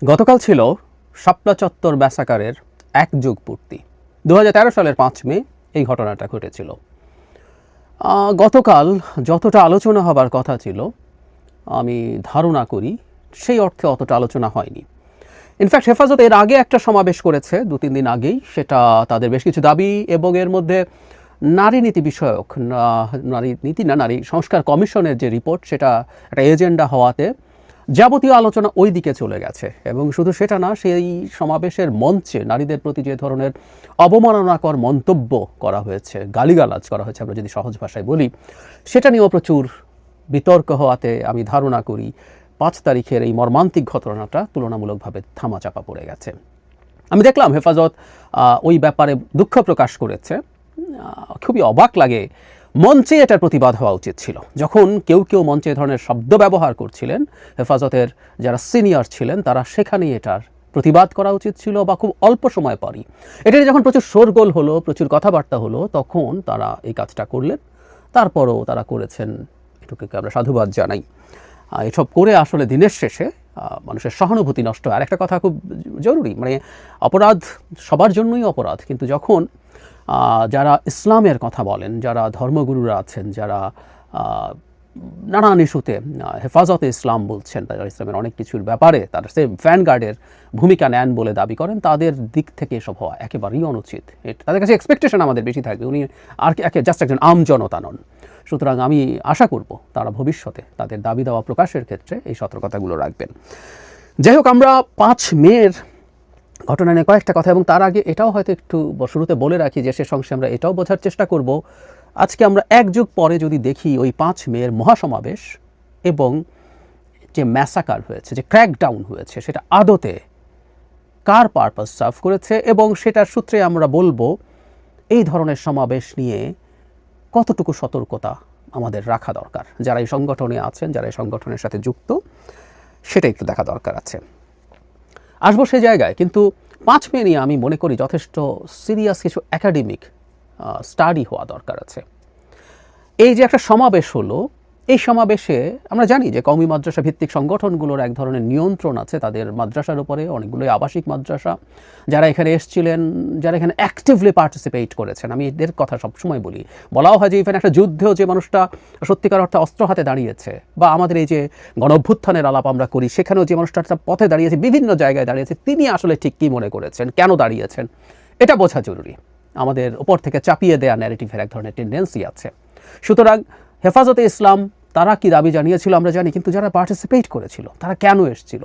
গতকাল ছিল শাপলা চত্বর ম্যাসাকারের ১ যুগ পূর্তি। ২০১৩ সালের ৫ মে এই ঘটনাটা ঘটেছিল। গতকাল যতটা আলোচনা হবার কথা ছিল আমি ধারণা করি সেই অর্থে অতটা আলোচনা হয়নি। ইনফ্যাক্ট হেফাজত এর আগে একটা সমাবেশ করেছে ২-৩ দিন আগেই। সেটা তাদের বেশ কিছু দাবি এবং এর মধ্যে নারী নীতি বিষয়ক, নারী নীতি না, নারী সংস্কার কমিশনের যে রিপোর্ট সেটা একটা এজেন্ডা হওয়াতে যাবতীয় আলোচনা ওই দিকে চলে গেছে। এবং শুধু সেটা না, সেই সমাবেশের মঞ্চে নারীদের প্রতি যে ধরনের অবমাননাকর মন্তব্য করা হয়েছে, গালিগালাজ করা হয়েছে, আমরা যদি সহজ ভাষায় বলি, সেটা নিয়েও প্রচুর বিতর্ক হওয়াতে আমি ধারণা করি ৫ তারিখের এই মর্মান্তিক ঘটনাটা তুলনামূলকভাবে ধামাচাপা পড়ে গেছে। আমি দেখলাম হেফাজত ওই ব্যাপারে দুঃখ প্রকাশ করেছে। খুবই অবাক লাগে। মঞ্চে এটার প্রতিবাদ হওয়া উচিত ছিল। যখন কেউ কেউ মঞ্চে এ ধরনের শব্দ ব্যবহার করছিলেন, হেফাজতের যারা সিনিয়র ছিলেন তারা সেখানেই এটার প্রতিবাদ করা উচিত ছিল, বা খুব অল্প সময় পরই। এটা যখন প্রচুর শোরগোল হলো, প্রচুর কথাবার্তা হলো, তখন তারা এই কাজটা করলেন। তারপরও তারা করেছেন, এটুকুকে আমরা সাধুবাদ জানাই। এসব করে আসলে দিনের শেষে মানুষের সহানুভূতি নষ্ট হয়। আরেকটা কথা খুব জরুরি, মানে অপরাধ সবার জন্যই অপরাধ, কিন্তু যখন যারা ইসলামের কথা বলেন, যারা ধর্মগুরুরা আছেন, যারা নানান ইস্যুতে হেফাজতে ইসলাম বলছেন, তারা ইসলামের অনেক কিছুর ব্যাপারে তারা সে ভ্যানগার্ডের ভূমিকা নেন বলে দাবি করেন, তাদের দিক থেকে এসব হওয়া একেবারেই অনুচিত। তাদের কাছে এক্সপেকটেশন আমাদের বেশি থাকবে, উনি আর জাস্ট একজন আমজনতা নন। সুতরাং আমি আশা করব তারা ভবিষ্যতে তাদের দাবি দেওয়া প্রকাশের ক্ষেত্রে এই সতর্কতাগুলো রাখবেন। যাই হোক, আমরা ৫ মের ঘটনা নিয়ে কয়েকটা কথা, এবং তার আগে এটাও হয়তো একটু শুরুতে বলে রাখি যে শেষ অংশে আমরা এটাও বোঝার চেষ্টা করব, আজকে আমরা ১ যুগ পরে যদি দেখি ওই ৫ মের মহাসমাবেশ এবং যে ম্যাসাকার হয়েছে, যে ক্র্যাকডাউন হয়েছে, সেটা আদতে কার পারপাস সার্ভ করেছে, এবং সেটার সূত্রে আমরা বলবো এই ধরনের সমাবেশ নিয়ে কতটুকু সতর্কতা আমাদের রাখা দরকার। যারা এই সংগঠনে আছেন, যারা এই সংগঠনের সাথে যুক্ত, সেটা একটু দেখা দরকার আছে। আসবো সে জায়গায়, কিন্তু ৫ মে নিয়ে আমি মনে করি যথেষ্ট সিরিয়াস কিছু একাডেমিক স্টাডি হওয়া দরকার আছে। এই যে একটা সমাবেশ হলো, এই সমাবেশে আমরা জানি যে কওমি মাদ্রাসা ভিত্তিক সংগঠনগুলোর এক ধরনের নিয়ন্ত্রণ আছে তাদের মাদ্রাসার উপরে। অনেকগুলোই আবাসিক মাদ্রাসা, যারা এখানে এসেছিলেন, যারা এখানে অ্যাক্টিভলি পার্টিসিপেট করেছেন, আমি এদের কথা সবসময় বলি। বলাও হয় যে ইভেন একটা যুদ্ধেও যে মানুষটা সত্যিকার অর্থে অস্ত্র হাতে দাঁড়িয়েছে, বা আমাদের এই যে গণঅভ্যুত্থানের আলাপ আমরা করি, সেখানেও যে মানুষটা পথে দাঁড়িয়েছে, বিভিন্ন জায়গায় দাঁড়িয়েছে, তিনি আসলে ঠিক কী মনে করেছেন, কেন দাঁড়িয়েছেন, এটা বোঝা জরুরি। আমাদের উপর থেকে চাপিয়ে দেয়া ন্যারেটিভের এক ধরনের টেন্ডেন্সি আছে। সুতরাং হেফাজতে ইসলাম তারা কি দাবি জানিয়েছিল আমরা জানি, কিন্তু যারা পার্টিসিপেট করেছিল তারা কেন এসেছিল,